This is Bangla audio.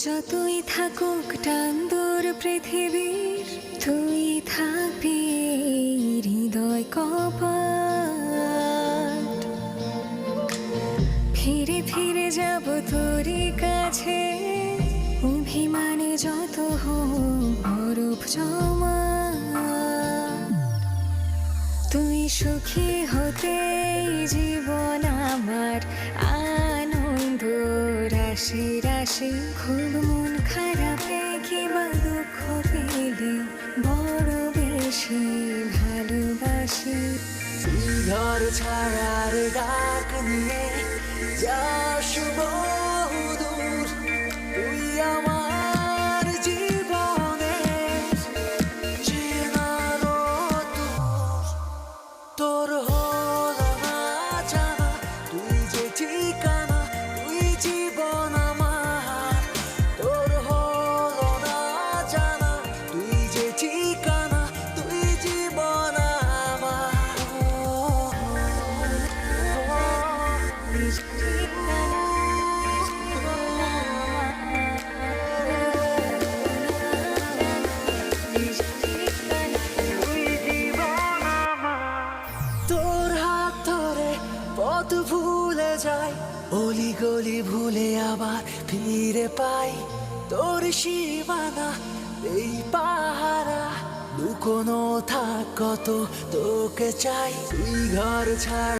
যতই থাকুক টান্দুর পৃথিবীর, তুই থাকবি এই হৃদয় কপাট। ফিরে ফিরে যাব তোরই কাছে, অভিমানে যত হোক বরফ জমা। তুই সুখী হতেই জীবন আমার আনন্দ রাশি রাশি। খুব মন খারাপে কিংবা দুঃখ পেলে বড় বেশি ভালোবাসি। তুই ঘর ছাড়ার ডাক নিয়ে যাস বহুদূর, তুই আমার জীবনের চেনার দূর। তোর হলো না জানা তুই যে ঠিকানা, তুই জীবন আমার। তোর হলো না জানা তুই যে ঠিকানা, তুই জীবন আমার। তোর হাত ধরে পথ ভুলে যাই, অলি গলি ভুলে আবার ফিরে পাই। তোর সীমানা এই পাহারা, লুকোনো থাক কত তোকে চাই। তুই ঘর ছাড়